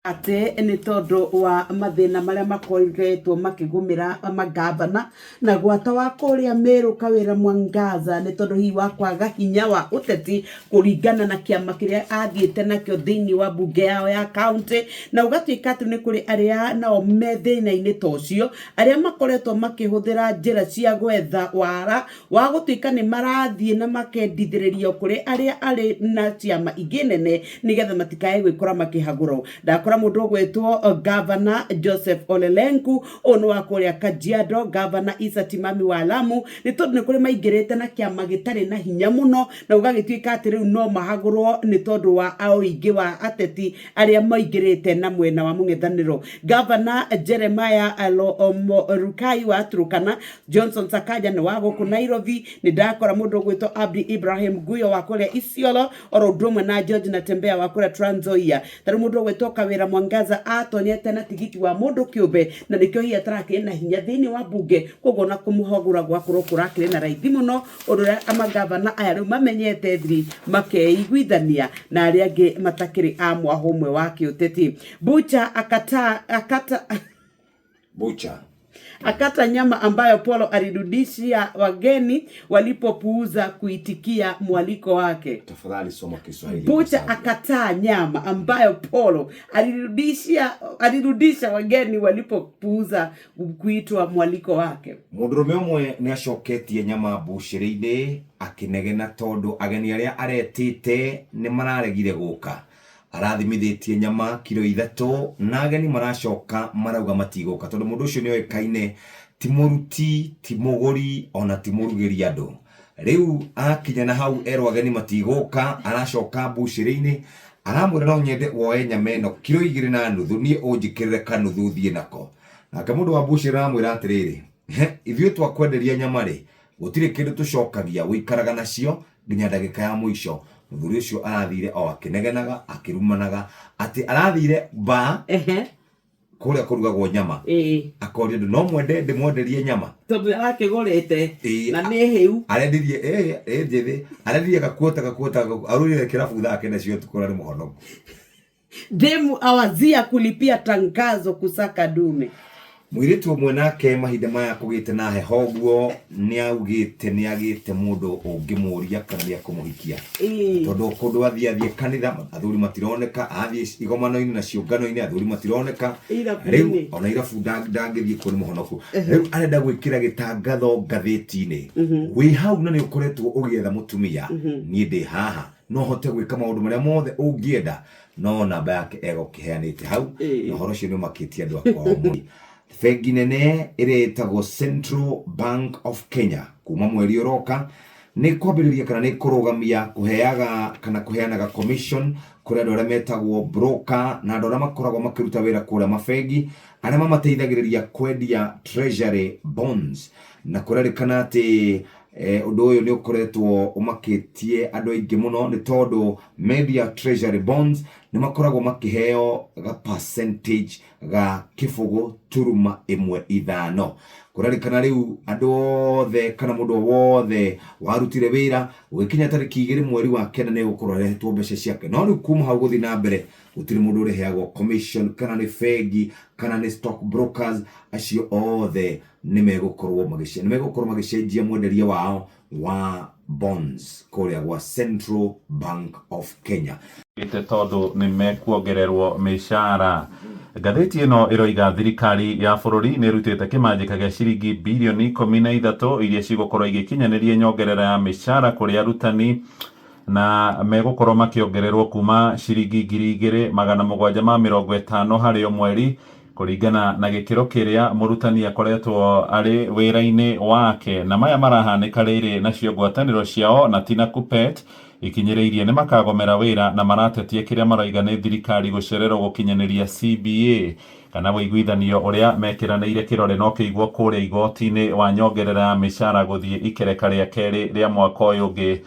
ate ni tondu wa mathina maria makoretwo makigumira magavana na gwata wa kuria Meru Kawira Mwangaza ni tondu hi wa kwaga hinya wa uteti kuringana na kiama kiria athiete nakio thiini wa bunge yao ya county na ugatuika ati ni kuri aria nao methina-ini tocio aria makoretwo makihuthira njira cia gwetha wara wa gutuika ni marathie na makendithiririo kuri aria ari na ciama ingi nene nigetha matikae gwikora makihagurwo ndakora mundu gwetwo Governor Joseph Ole Lenku ono wa kuria Kajiado, Governor Isa Timami wa Lamu ni tondu ni kuri maingirite na kiama gitari na hinya muno na ugagituika ati riu no mahagurwo ni tondu wa aingi wa ateti aria maingirite na mwena wa mung'ethaniro. Governor Jeremiah Rukai wa Turkana, Johnson Sakaja ni wa guku Nairobi, ni ndakora mundu gwetwo Abdi Ibrahim Guyo wa kuria Isiolo, oro ndumwe na George Natembea wa kuria Trans Nzoia. Taru mundu gwetwo Kawira Mwangaza atonyete na tigiti wa mundu kiumbe na nikio hi atarake na hinya thiini wa bunge koguo na kumuhogura gwa kurokura kire na raithi muno uria amagavana aya riu mamenyete thiri makeiguithania na aria angi matakiri amwa homwe wa kiuteti. Akata nyama ambayo Polo alirudishia wageni walipopuuza kuitikia mwaliko wake. Tafadhali soma Kiswahili. Bucha akataa nyama ambayo Polo alirudisha wageni walipopuuza kuitwa mwaliko wake. Mundurume umwe ni acoketie nyama buciri-ini akinegena tondu ageni aria aretite ni mararegire guka. Arathimithitie nyama kilo 3 na ageni maracoka marauga matiguka tondu mundu ucio ni oikaine ti muruti ti muguri ona ti murugiri andu. Riu akinya na hau erwo ageni matiguka aracoka buciri-ini aramwira no nyende woe nyama ino kilo 2.5 nie unjikirire kanuthu thie nako. Nake mundu wa buciri aramwira atiriri ithuĩ twakwenderia nyama ri gutire kindu tucokagia wikaraga nacio nginya ndagika ya mwisho. Muthuri ucio arathire o akinegenaga akirumanaga ati arathire ba kuria kurugagwo nyama akoria ndu no mwende ndimwenderie nyama tondu arakigurite na ni hiu arendirie njithi arendirie gakuota arurire kirabu thake nacio tukura ni muhonoku. Demu awazia kulipia tangazo kusaka dume. Mwiritu umwe nake mahinda maya kugite na heho guo ni augite ni agite mundu ungimuria kana ni akumuhikia tondu kundu athie kanitha athuri matironeka athie igomano-ini na ciungano-ini athuri matironeka riu ona irabu ndangithie kuri muhonoku riu arenda gwikira gitangatho ngathiti-ini wi hau na ni ukoretwo ugietha mutumia ni ndi haha no hote gwika maundu maria mothe ungienda no namba yake egokiheanite hau na horo cio ni makitie andu akwa omuri. Bengi nene iretagwo Central Bank of Kenya kuma mweri uroka ni kwambiriria kana ni kurugamia kuheaga kana kuheanaga commission kuri andu aria metagwo broker na andu aria makoragwo makiruta wira kuria mabengi aria mamateithagiriria kwendia treasury bonds na kurerikana ati undu uyu ni ukoretwo umakitie andu aingi muno ni tondu media treasury bonds ni makoragwo makiheo ga percentage ga kifugo turuma 1.5 kurerikana riu andu othe kana mundu wothe warutire wira ugikinya tariki 2 mweri wa kenda ni gukorwo rehetwo mbeca ciake no riu kuma hau guthi na mbere gutiri mundu ureheagwo commission kana ni bengi kana ni stock brokers acio othe ni megukorwo magicenjia mwenderia wao wa bonds kuria gwa Central Bank of Kenya ite tondu ni mekuongererwo mishara. Ngathĩti ĩno ĩroiga thirikari ya bũrũri nĩ ĩrutĩte kĩmanjĩka gĩa ciringi bilioni 13 iria cigũkorwo igĩkinyanĩria nyongerera ya mĩcara kũrĩ arutani na megũkorwo makĩongererwo kuma ciringi 2,750 harĩ o mweri kũringana na gĩkĩro kĩrĩa mũrutani akoretwo arĩ wĩra-inĩ wake. Na maya marahanĩka rĩrĩ nacio ngwatanĩro ciao na Tina Kuppet ikinyĩrĩirie nĩ makagomera wĩra na maratetia kĩrĩa maroiga nĩ thirikari gũcererwo gũkinyanĩria CBA kana wĩiguithanio ũrĩa mekĩranĩire kĩrore no kĩiguo kũrĩa igoti-inĩ wa nyongerera ya mĩcara gũthiĩ ikereka rĩa kerĩ rĩa mwaka ũyũ ũngĩ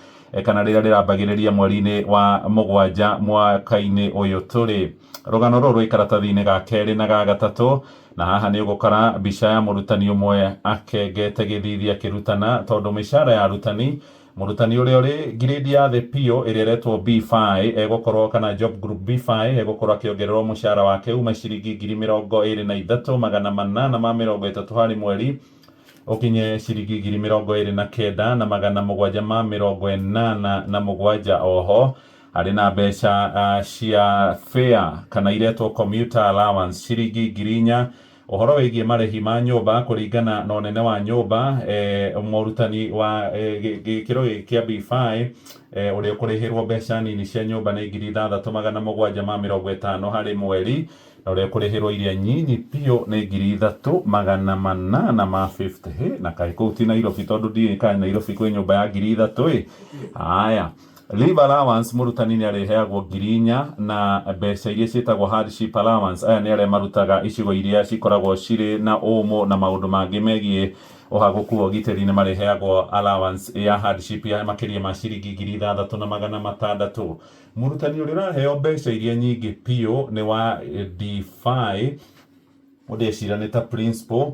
kana rĩrĩa rĩrambagĩrĩria mweri-inĩ wa 7 mwaka-inĩ ũyũ tũrĩ. Rũgano rũrũ ikaratathi-inĩ ga kerĩ na ga gatatũ na haha nĩ ũgũkora mbica ya mũrutani ũmwe akengete gĩthithi akĩrutana tondu mĩcara ya arutani Murutani uria uri grade ya the PO iria retwo B5 egukorwo kana job group B5 egukorwo akiongererwo mushara wake uma ciringi 23,830 harĩ mweri ukinye ciringi 29,787 oho ari na mbeca cia fare kana iretwo commuter allowance ciringi 4,000. Uhoro wigie marehi ma nyumba kuringana na unene wa nyumba murutani wa gikiro kia B5 uria kurihirwo mbeca nini cia nyumba ni 6,750 harĩ mweri na uria kurihirwo iria nyinyi pio ni 3,850 na kai kuu ti Nairobi tondu ndi kai Nairobi kwi nyumba ya 3,000 haya. Leave allowance murutani ni areheagwo 4,000 na mbeca iria cietagwo hardship allowance aya ni aria marutaga icigo iria cikoragwo ciri na umo na maundu mangi megie uhaguku ogiteri ni mareheagwo allowance ya hardship ya makiria ma ciringi 6,600. Murutani uria araheo mbeca iria nyingi pio ni wa D5 udecira ni ta principal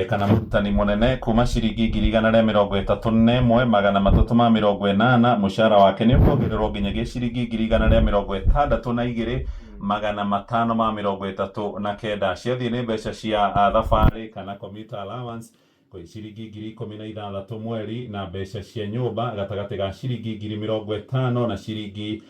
kana murutani munene kuma ciringi 131,380 mushara wake ni ukongererwo nginyagia ciringi 162,539 ciathie ni mbeca cia thabari kana commuter allowance kwi ciringi 16,000 mweri na mbeca cia nyumba gatagati ga ciringi 50,000 na ciringi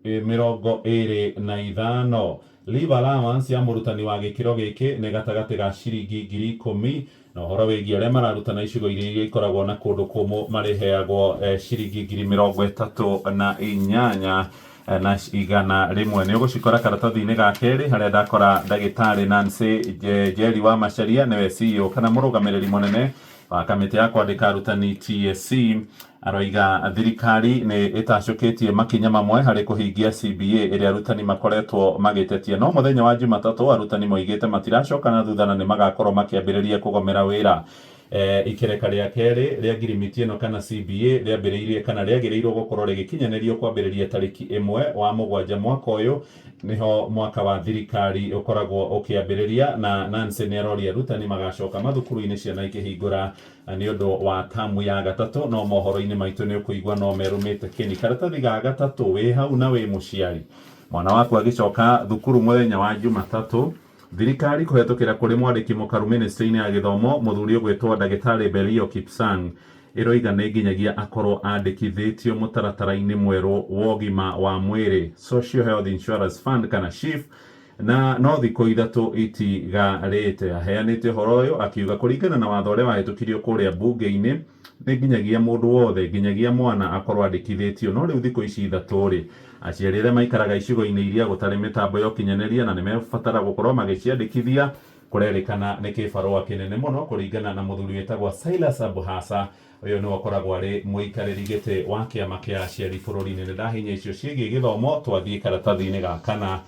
25,000. Leave allowance ya murutani wa gikiro giki ni gatagati ga ciringi 10,000 na uhoro wigie aria mararutana icigo iria ikoragwo na kundu kumu mareheagwo ciringi 38,100 na igana rimwe. Ni ugucikora karatathi-ini ga keri haria ndakora ndagitari Nancy Njeri wa Macharia niwe CEO kana murugamiriri munene wa kamiti ya kwandika arutani TSC aroiga thirikari ni itacukitie makinya mamwe hari kuhingia CBA iria arutani makoretwo magitetia no muthenya wa Jumatatu arutani moigite matiracoka na thutha na ni magakorwo makiambiriria kugomera wira. Ikereka ria keri ria ngirimiti ino kana CBA riambiriirie kana riagirirwo gukorwo rigikinyanirio kwambiriria tariki 1 wa mugwanja mwaka uyu niho mwaka wa thirikari ukoragwo ukiambiriria na Nancy ni aroria arutani magacoka mathukuru-ini ciana ikihingura ni undu wa tamu ya gatatu no mohoro-ini maitu ni ukuigwa no merumite kini karatathi ga gatatu wi hau na wi muciari mwana waku agicoka thukuru muthenya wa Jumatatu thirikari kuhetukira kuri mwandiki mukaru ministry-ini ya githomo muthuri ugwitwo ndagitari Berio Kipsang iroiga ni nginyagia akorwo andikithitio mutaratara-ini mweru wa ugima wa mwiri Social Health Insurance Fund kana SHIF na no thikũ ithatũ itigarĩte. Aheanĩte ũhoro ũyũ akiuga kũringana na watho ũrĩa wahĩtũkirio kũrĩa mbunge-inĩ nĩ nginyagia mũndũ wothe nginyagia mwana akorwo andĩkithĩtio no rĩu thikũ ici ithatũ rĩ aciari arĩa maikaraga icigo-inĩ iria gũtarĩ mĩtambo ya ũkinyanĩria na nĩ mebatara gũkorwo magĩciandĩkithia kũrerĩkana nĩ kĩbarũa kĩnene mũno kũringana na mũthuri wĩtagwo Silas Abuhasa uyu ni wakoragwo ari muikariri gite wa kiama kia aciari bururi-ini. Nĩ ndahinya icio ciĩgiĩ gĩthomo twathie karatathi-ini ga kana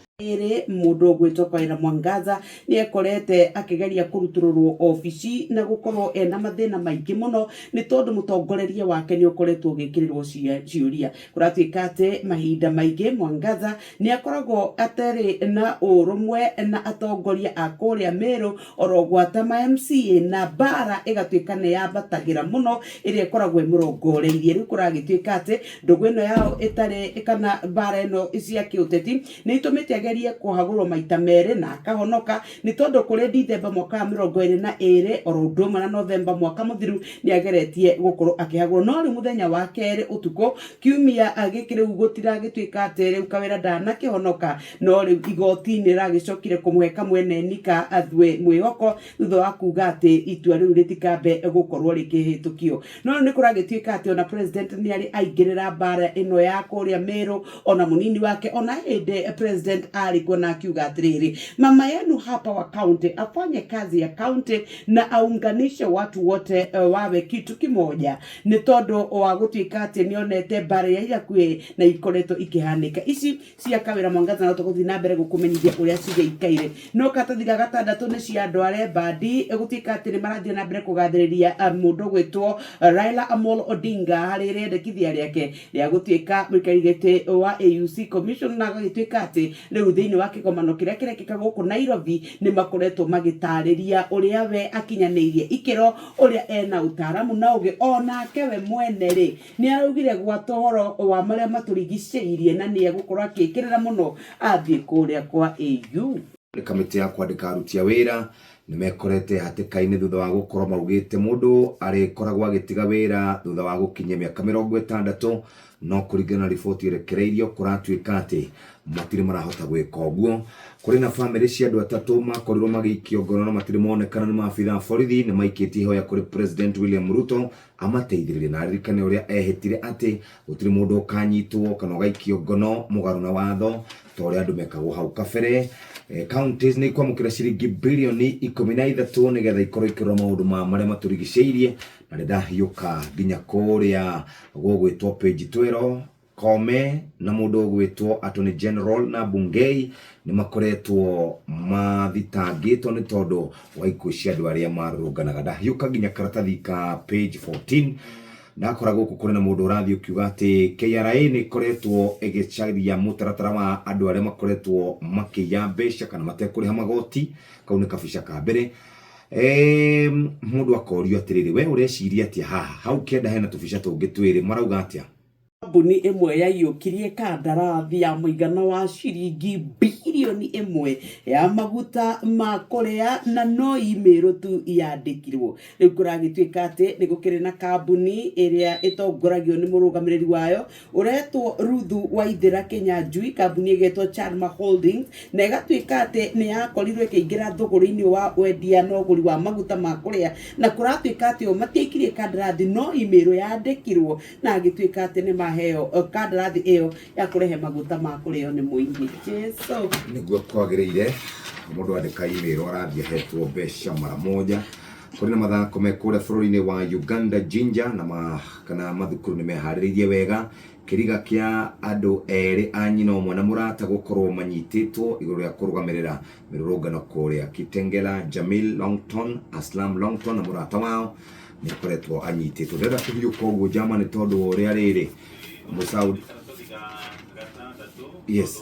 mundu gwitwo Kaira Mwangaza ni ekorete akigeria kurutururwo ofici na gukorwo ena mathina maingi muno ni tondu mutongoreria wake ni ukoretwo ugikirirwo ciuria kuratuika ati mahinda maingi Mwangaza ni akoragwo atari na urumwe na atongoria a kuria Meru orogwata ma MCA na bara igatuika ni yambatagira muno iria ikoragwo imurongoreirie riu kuragituika ati ndugu ino yao itari kana bara ino cia kiuteti ni itumite agerie kuhagurwo maita mere na akahonoka ni tondu kuri Dithemba mwaka wa 2022 orondoma na Novemba mwaka muthiru ni ageretie gukorwo akihagurwo no ri muthenya wa keri utuko kiumia agikire gutira gituika ati riu Kawira ndanakihonoka no ri igoti ni ragicokire kumuheka mwene nika athwe mwihoko thutha wa kuga ati itua riu ritikambe gukorwo rikihitukio no ni kuragituika ati ona president ni ari aingirira bara ino ya kuria Meru ona munini wake ona hinde president alikuwa na akiuga atiriri mama yenu hapa wa county afanye kazi ya county na aunganishe watu wote wawe kitu kimoja ni tondu wa gutuika ati nionete bara ya kwe na ikoreto ikihanika ici cia Kawira Mwangaza na tuguthi na mbere gukumenyithia uria cigeikaire no katathiga gatandatu ni cia andu are badi gutuika ati ni marathie na mbere kugathiriria mundu gwitwo Raila Amolo Odinga harĩ rĩendekithia rĩake rĩa gũtuĩka mũikarĩri gĩtĩ wa AUC Commission na gũtuĩka atĩ rĩu thĩinĩ wa kĩgomano kĩrĩa kĩrekĩka gũkũ Nairobi nĩ makoretwo magĩtarĩria ũrĩa we akinyanĩirie ikĩro, ũrĩa ena ũtaaramu na ũgĩ, onake we mwene rĩ nĩ araugire gwata ũhoro wa marĩa matũrigicĩirie na nĩ egũkorwo agĩkĩrĩra mũno athiĩ kũrĩa kwa AU. Kamĩtĩ ya kwandĩka aruti a wĩra nĩ mekorete hatĩka-inĩ thutha wa gũkorwo maugĩte mũndũ arĩkoragwo agĩtiga wĩra thutha wa gũkinyia mĩaka 60, no kũringana na riboti ĩrekereirio kũratuĩka atĩ matirĩ marahota gwĩka ũguo. Kũrĩ na bamĩrĩ cia andũ atatũ makorirwo magĩikio ngono na matirĩ monekana nĩ maabitha borithi nĩ maikĩtie ihoya kũrĩ President William Ruto amateithĩrĩrie na aririkane ũrĩa ehĩtire atĩ gũtirĩ mũndũ ũkanyitwo kana ũgaikio ngono mũgarũ na watho ta ũrĩa andũ mekagwo hau kabere. Counties nĩ ikwamũkĩra ciringi birioni 13 nĩgetha ikorwo ikĩrora maũndũ marĩa matũrigicĩirie, na nĩndahiũka nginya kũrĩa gũgwĩtwo page 12 Kome na mũndũ ũgwĩtwo Attorney General na Bungei nĩ makoretwo mathitangĩtwo nĩ tondũ wa ikuũ cia andũ arĩa marũrũnganaga. Ndahiũka nginya karatathi ka page 14 nakora gũkũ kũrĩ na mũndũ ũrathiĩ ũkiuga atĩ KRA nĩ ĩkoretwo ĩgĩcaria mũtaratara wa andũ arĩa makoretwo makĩiya mbeca kana matekũrĩha magoti. Kau nĩ kabica ka mbere. Mũndũ akorio atĩrĩrĩ, we ũreciria atĩa haha? Hau kĩanda hena tũbica tũngĩ twĩrĩ, marauga atĩa? Kambuni ĩmwe yaiyũkirie kandarathi ya mũigana wa ciringi birioni 1 ya maguta ma kũrĩa na no email tu yandĩkirwo. Rĩu kũragĩtuĩka atĩ nĩ gũkĩrĩ na kambuni ĩrĩa ĩtongoragio nĩ mũrũgamĩrĩri wayo ũretwo Ruthu Waithĩra Kĩnyanjui, kambuni ĩgetwo Charma Holdings, na ĩgatuĩka atĩ nĩ yakorirwo ĩkĩingĩra thũgũrĩ-inĩ wa wendia na ũgũri wa maguta ma kũrĩa, na kũratuĩka atĩ o matiaikirie kandarathi no email yandĩkirwo na agĩtuĩka atĩ nĩ maheo kandarathi ĩyo ya kũrehe maguta ma kũrĩo nĩ mũingĩ. Jesu nĩguo kwagĩrĩire mũndũ andĩka email arathiĩ ahetwo mbeca mara moja. Kũrĩ na mathako me kũrĩa bũrũri-inĩ wa Uganda Jinja na kana mathukuru nĩ meharĩrĩirie wega kĩriga kĩa andũ erĩ a nyina ũmwe na mũrata gũkorwo manyitĩtwo igũrũ rĩa kũrũgamĩrĩra mĩrũrũngano kũrĩa Kitengela. Jamil Longton, Aslam Longton na mũrata wao nĩ akoretwo anyitĩtwo. Ndĩrenda kũhiũka ũguo Germany tondũ ũrĩa rĩrĩ Musaud. Yes.